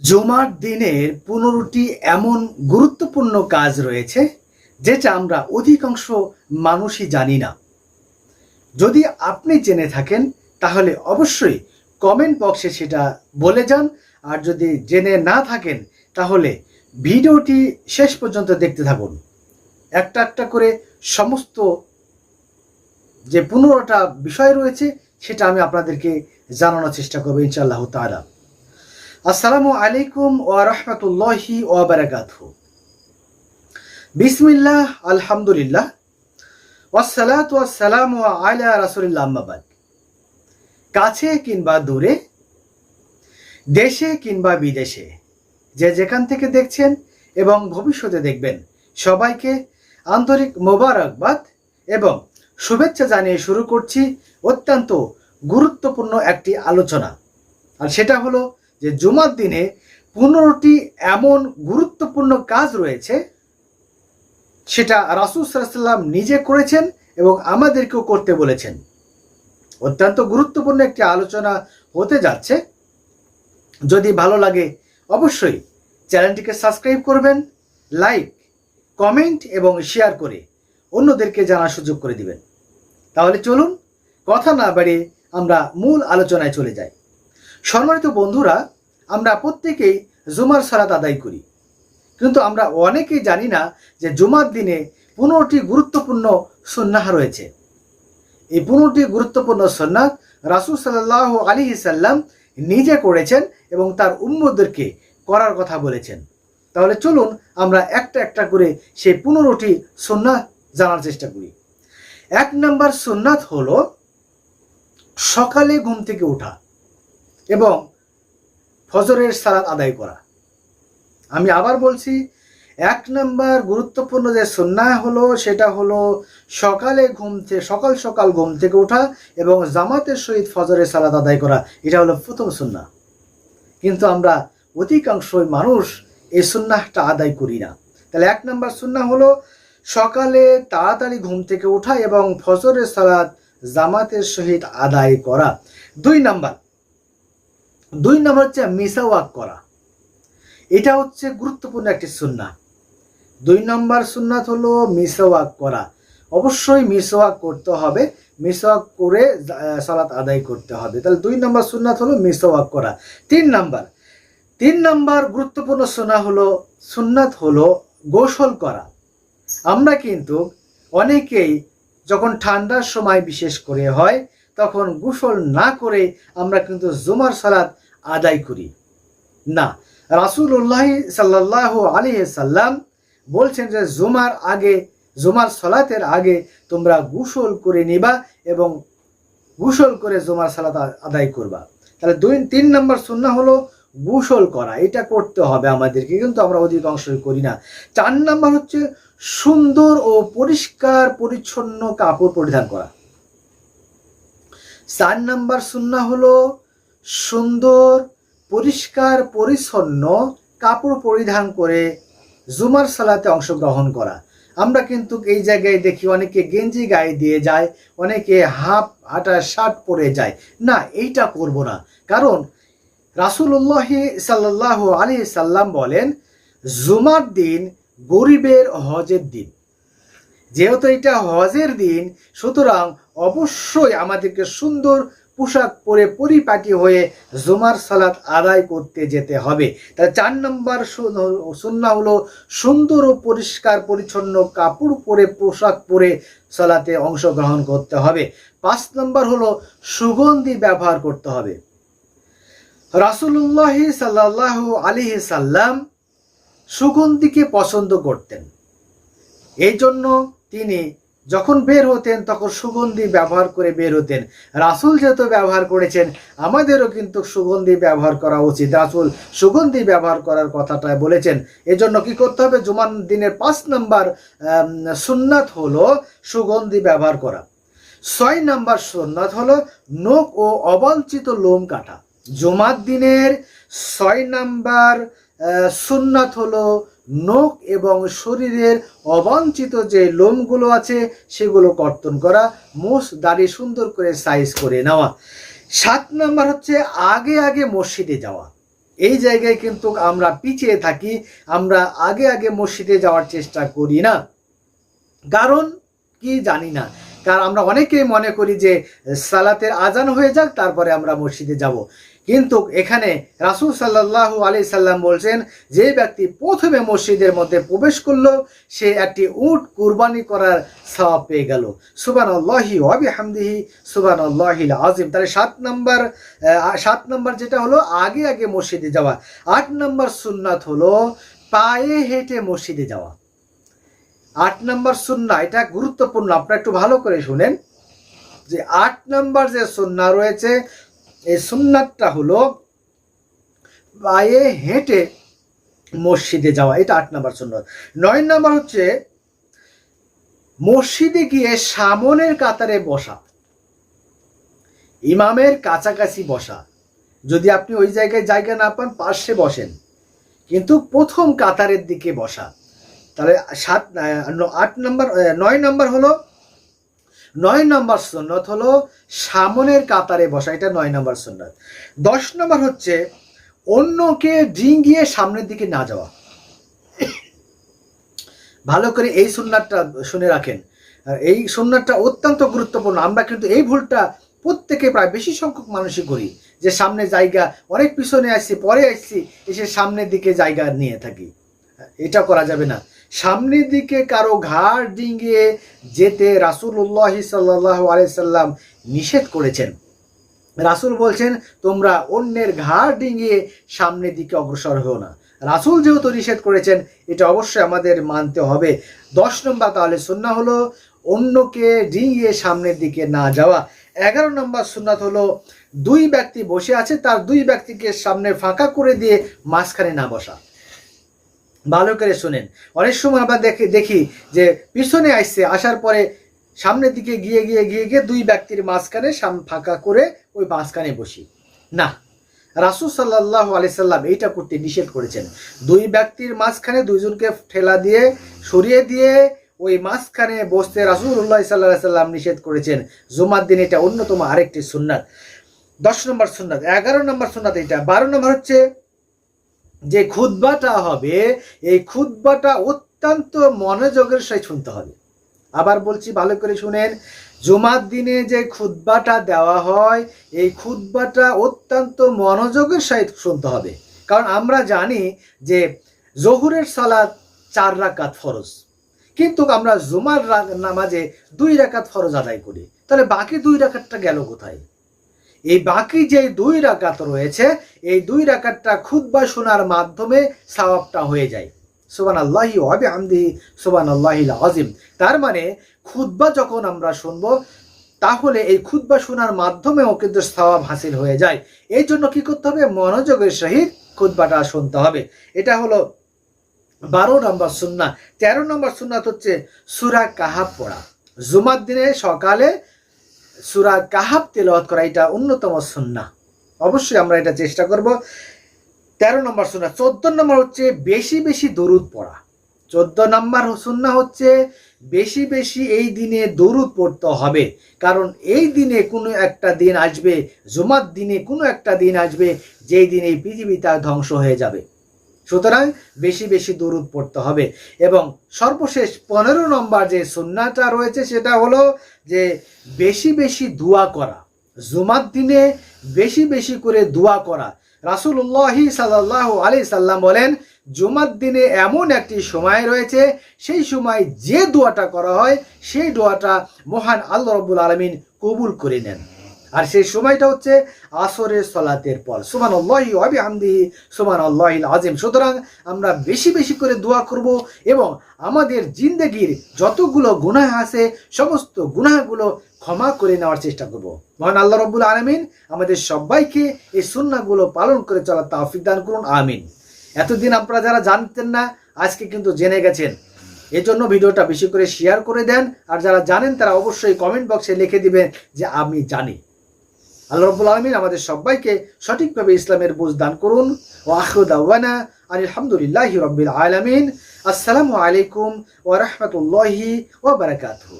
জুমার দিনের 15টি এমন গুরুত্বপূর্ণ কাজ রয়েছে যেটা আমরা অধিকাংশ মানুষই জানি না। যদি আপনি জেনে থাকেন তাহলে অবশ্যই কমেন্ট বক্সে সেটা বলে যান, আর যদি জেনে না থাকেন তাহলে ভিডিওটি শেষ পর্যন্ত দেখতে থাকুন। একটা একটা করে সমস্ত যে 15টা বিষয় রয়েছে সেটা আমি আপনাদেরকে জানানোর চেষ্টা করবো ইনশাআল্লাহ তাআলা। আসসালামু আলাইকুম ওয়া রাহমাতুল্লাহি ওয়া বারাকাতুহু। বিসমিল্লাহ, আলহামদুলিল্লাহ, ওয়াসসালাতু ওয়াসসালামু আলা রাসূলিল্লাহ, আম্মা বাদ। কাছে কিংবা দূরে, দেশে কিংবা বিদেশে, যে যেখান থেকে দেখছেন এবং ভবিষ্যতে দেখবেন, সবাইকে আন্তরিক মোবারকবাদ এবং শুভেচ্ছা জানিয়ে শুরু করছি অত্যন্ত গুরুত্বপূর্ণ একটি আলোচনা। আর সেটা হলো যে জুমার দিনে 15টি এমন গুরুত্বপূর্ণ কাজ রয়েছে সেটা রাসূল সাল্লাল্লাহু আলাইহি ওয়াসাল্লাম নিজে করেছেন এবং আমাদেরকেও করতে বলেছেন। অত্যন্ত গুরুত্বপূর্ণ একটি আলোচনা হতে যাচ্ছে। যদি ভালো লাগে অবশ্যই চ্যানেলটিকে সাবস্ক্রাইব করবেন, লাইক, কমেন্ট এবং শেয়ার করে অন্যদেরকে জানার সুযোগ করে দিবেন। তাহলে চলুন কথা না বাড়িয়ে আমরা মূল আলোচনায় চলে যাই। সম্মানিত বন্ধুরা, আমরা প্রত্যেকেই জুমার সালাত আদায় করি, কিন্তু আমরা অনেকেই জানি না যে জুমার দিনে 15টি গুরুত্বপূর্ণ সুন্নাহ রয়েছে। এই 15টি গুরুত্বপূর্ণ সুন্নাহ রাসূল সাল্লাল্লাহু আলাইহি সাল্লাম নিজে করেছেন এবং তার উম্মতদেরকে করার কথা বলেছেন। তাহলে চলুন আমরা একটা একটা করে সেই 15টি সুন্নাহ জানার চেষ্টা করি। 1 নম্বর সুন্নাত হলো সকালে ঘুম থেকে ওঠা এবং ফজরের সালাত আদায় করা। আমি আবার বলছি, 1 নম্বর গুরুত্বপূর্ণ যে সুন্নাহ হলো সেটা হলো সকাল সকাল ঘুম থেকে ওঠা এবং জামাতের সহিত ফজরের সালাত আদায় করা। এটা হলো প্রথম সুন্নাহ, কিন্তু আমরা অধিকাংশই মানুষ এই সুন্নাহটা আদায় করি না। তাহলে 1 নম্বর সুন্নাহ হলো সকালে তাড়াতাড়ি ঘুম থেকে ওঠা এবং ফজরের সালাত জামাতের সহিত আদায় করা। 2 নম্বর হচ্ছে মিসাওয়াক করা। এটা হচ্ছে গুরুত্বপূর্ণ একটি সুন্নাহ। 2 নম্বর সুন্নাত হলো মিসাওয়াক করা। অবশ্যই মিসাওয়াক করতে হবে, মিসাওয়াক করে সালাত আদায় করতে হবে। তাহলে 2 নম্বর সুন্নাত হলো মিসাওয়াক করা। 3 নম্বর গুরুত্বপূর্ণ সুন্নাত হলো গোসল করা। আমরা কিন্তু অনেকেই যখন ঠান্ডার সময় বিশেষ করে হয় তখন গোসল না করে আমরা কিন্তু জুমার সালাত আদায় করি না। রাসূলুল্লাহ সাল্লাল্লাহু আলাইহি সাল্লাম বলছেন যে জুমার সালাতের আগে তোমরা গোসল করে নিবা এবং গোসল করে জুমার সালাত আদায় করবা। তাহলে 3 নম্বর সুন্নাহ হলো গোসল করা। এটা করতে হবে আমাদেরকে, কিন্তু আমরা অধিকাংশই করি না। 4 নম্বর হচ্ছে সুন্দর ও পরিষ্কার পরিচ্ছন্ন কাপড় পরিধান করা। 4 নম্বর সুন্নাহ হলো সুন্দর পরিষ্কার পরিচ্ছন্ন কাপড় পরিধান করে জুমার সালাতে অংশগ্রহণ করা। আমরা কিন্তু এই জায়গায় দেখি অনেকে গেঞ্জি গায়ে দিয়ে যায়, অনেকে হাফ হাঁটা শার্ট পরে যায়। না, এইটা করব না। কারণ রাসূলুল্লাহ সাল্লাল্লাহু আলাইহি সাল্লাম বলেন, জুমার দিন গরিবের হজের দিন। যেহেতু এটা হজের দিন, সুতরাং অবশ্যই আমাদেরকে সুন্দর পোশাক পরে পরিপাটি হয়ে জুমার সালাত আদায় করতে যেতে হবে। তাহলে 4 নম্বর সুন্নাহ হলো সুন্দর ও পরিষ্কার পরিচ্ছন্ন কাপড় পরে পোশাক পরে সালাতে অংশগ্রহণ করতে হবে। 5 নম্বর হলো সুগন্ধি ব্যবহার করতে হবে। রাসূলুল্লাহ সাল্লাল্লাহু আলাইহি সাল্লাম সুগন্ধিকে পছন্দ করতেন। এই জন্য তিনি যখন বের হতেন তখন সুগন্ধি ব্যবহার করে বের হতেন। রাসূল যেহেতু ব্যবহার করেছেন, আমাদেরও কিন্তু সুগন্ধি ব্যবহার করা উচিত। রাসূল সুগন্ধি ব্যবহার করার কথাটা বলেছেন। এজন্য কি করতে হবে? জুমার দিনের 5 নম্বর সুন্নাত হলো সুগন্ধি ব্যবহার করা। 6 নম্বর সুন্নাত হলো নখ ও অবাঞ্ছিত লোম কাটা। জুমার দিনের 6 নম্বর সুন্নাত হলো নখ এবং শরীরের অবাঞ্ছিত যে লোমগুলো আছে সেগুলো কর্তন করা, মোষ দাড়ি সুন্দর করে সাইজ করে নেওয়া। 7 নম্বর হচ্ছে আগে আগে মসজিদে যাওয়া। এই জায়গায় কিন্তু আমরা পিছিয়ে থাকি, আমরা আগে আগে মসজিদে যাওয়ার চেষ্টা করি না। কারণ কি জানি না, কারণ আমরা অনেকেই মনে করি যে সালাতের আজান হয়ে যাক তারপরে আমরা মসজিদে যাব। কিন্তু এখানে রাসূল সাল্লাল্লাহু আলাইহি সাল্লাম বলছেন, যে ব্যক্তি প্রথমে মসজিদের মধ্যে প্রবেশ করলো সে একটি উট কুরবানি করার সওয়াব পেয়ে গেল। সুবহানাল্লাহি ওয়া বিহামদিহি সুবহানাল্লাহিল আযীম। তাহলে 7 নম্বর যেটা হলো আগে আগে মসজিদে যাওয়া। 8 নম্বর সুন্নাত হলো পায়ে হেঁটে মসজিদে যাওয়া। 8 নম্বর সুন্নাহ, এটা গুরুত্বপূর্ণ, আপনারা একটু ভালো করে শুনেন যে 8 নম্বর যে সুন্নাহ রয়েছে এই সুন্নাতটা হলো পায়ে হেঁটে মসজিদে যাওয়া, এটা 8 নম্বর সুন্নাত। 9 নম্বর হচ্ছে মসজিদে গিয়ে সামনের কাতারে বসা, ইমামের কাছাকাছি বসা। যদি আপনি ওই জায়গায় জায়গা না পান পাশে বসেন, কিন্তু প্রথম কাতারের দিকে বসা। তাহলে 9 নম্বর হলো 9 নম্বর সুন্নাত হলো সামনের কাতারে বসা, এটা 9 নম্বর সুন্নাত। 10 নম্বর হচ্ছে অন্যকে ডিঙিয়ে সামনের দিকে না যাওয়া। ভালো করে এই সুন্নাতটা শুনে রাখেন, এই সুন্নাতটা অত্যন্ত গুরুত্বপূর্ণ। আমরা কিন্তু এই ভুলটা প্রত্যেকে প্রায় বেশি সংখ্যক মানুষই করি, যে সামনে জায়গা অনেক পিছনে আসছি পরে আসছি এসে সামনের দিকে জায়গা নিয়ে থাকি। এটা করা যাবে না। সামনের দিকে কারো ঘাড় ডিঙিয়ে যেতে রাসূলুল্লাহ সাল্লাল্লাহু আলাইহি সাল্লাম নিষেধ করেছেন। রাসূল বলছেন তোমরা অন্যের ঘাড় ডিঙিয়ে সামনের দিকে অগ্রসর হও না। রাসূল যেহেতু নিষেধ করেছেন এটা অবশ্যই আমাদের মানতে হবে। 10 নম্বর তাহলে সুন্নাহ হলো অন্যকে ডিঙিয়ে সামনের দিকে না যাওয়া। 11 নম্বর সুন্নাত হলো 2 ব্যক্তি বসে আছে তার 2 ব্যক্তিকে সামনে ফাঁকা করে দিয়ে মাঝখানে না বসা। ভালো করে শুনেন, অনেক সময় আমরা দেখি যে পিছনে আসছে, আসার পরে সামনের দিকে গিয়ে 2 ব্যক্তির মাঝখানে ফাঁকা করে ওই মাঝখানে বসি না। রাসূল সাল্লাল্লাহু আলাইহি সাল্লাম এইটা করতে নিষেধ করেছেন। 2 ব্যক্তির মাঝখানে 2 জনকে ঠেলা দিয়ে সরিয়ে দিয়ে ওই মাঝখানে বসতে রাসূলুল্লাহ সাল্লাল্লাহু আলাইহি সাল্লাম নিষেধ করেছেন। জুমার দিন এটা অন্যতম আরেকটি সুন্নাত। 10 নম্বর সুন্নাত। 11 নম্বর সুন্নাত এটা। 12 নম্বর হচ্ছে যে খুতবাটা হবে এই খুতবাটা অত্যন্ত মনোযোগের সহিত শুনতে হবে। আবার বলছি, ভালো করে শুনেন, জুমার দিনে যে খুতবাটা দেওয়া হয় এই খুতবাটা অত্যন্ত মনোযোগের সহিত শুনতে হবে। কারণ আমরা জানি যে জোহরের সালাত 4 রাকাত ফরজ, কিন্তু আমরা জুমার নামাজে 2 রাকাত ফরজ আদায় করি। তাহলে বাকি 2 রাকাতটা গেল কোথায়? এই বাকি যে 2 রাকাত রয়েছে এই 2 রাকাতটা খুতবা শোনার মাধ্যমে সওয়াবটা হয়ে যায়। সুবহানাল্লাহি ওয়া বিহামদিহি সুবহানাল্লাহিল আযীম। তার মানে খুতবা যখন আমরা শুনবো তাহলে এই খুতবা শোনার মাধ্যমেও কিন্তু সওয়াব হাসিল হয়ে যায়। এই জন্য কি করতে হবে? মনোযোগের সহিত খুতবাটা শুনতে হবে। এটা হলো 12 নম্বর সুন্নাহ। 13 নম্বর সুন্নাত হচ্ছে সূরা কাহাফ পড়া। জুমার দিনে সকালে সূরা কাহাফ তেলাওয়াত করা, এটা অন্যতম সুন্নাহ। অবশ্যই আমরা এটা চেষ্টা করব। 13 নম্বর সুন্নাহ। 14 নম্বর হচ্ছে বেশি বেশি দরুদ পড়া। 14 নম্বর সুন্নাহ হচ্ছে বেশি বেশি এই দিনে দরুদ পড়তে হবে। কারণ এই দিনে কোনো একটা দিন আসবে, জুমার দিনে কোনো একটা দিন আসবে যেই দিনে এই পৃথিবীটা ধ্বংস হয়ে যাবে। সুতরাং বেশি বেশি দরুদ পড়তে হবে। এবং সর্বশেষ 15 নম্বর যে সুন্নাহটা রয়েছে সেটা হলো যে বেশি বেশি দোয়া করা। জুমার দিনে বেশি বেশি করে দোয়া করা। রাসূলুল্লাহ সাল্লাল্লাহু আলাইহি সাল্লাম বলেন জুমার দিনে এমন একটি সময় রয়েছে সেই সময় যে দোয়াটা করা হয় সেই দোয়াটা মহান আল্লাহ রাব্বুল আলামিন কবুল করে নেন। আর সেই সময়টা হচ্ছে আসরের সালাতের পর। সুবহানাল্লাহি ওয়া বিহামদিহি সুবহানাল্লাহিল আযীম। সুতরাং আমরা বেশি বেশি করে দোয়া করব এবং আমাদের জিন্দেগির যতগুলো গুনাহ আছে সমস্ত গুনাহগুলো ক্ষমা করে নেওয়ার চেষ্টা করব। মহান আল্লাহ রাব্বুল আলামিন আমাদের সবাইকে এই সুন্নাহগুলো পালন করে চলার তৌফিক দান করুন, আমিন। এতদিন আপনারা যারা জানতেন না আজকে কিন্তু জেনে গেছেন। এজন্য ভিডিওটা বেশি করে শেয়ার করে দেন। আর যারা জানেন তারা অবশ্যই কমেন্ট বক্সে লিখে দিবেন যে আমি জানি। আল্লাহ রাব্বুল আলামিন আমাদের সবাইকে সঠিকভাবে ইসলামের বুঝ দান করুন। ওয়া আখিরু দাওয়ানা আলহামদুলিল্লাহি রাব্বিল আলামিন। আসসালামু আলাইকুম ওয়া রাহমাতুল্লাহি ওয়া বারাকাতুহু।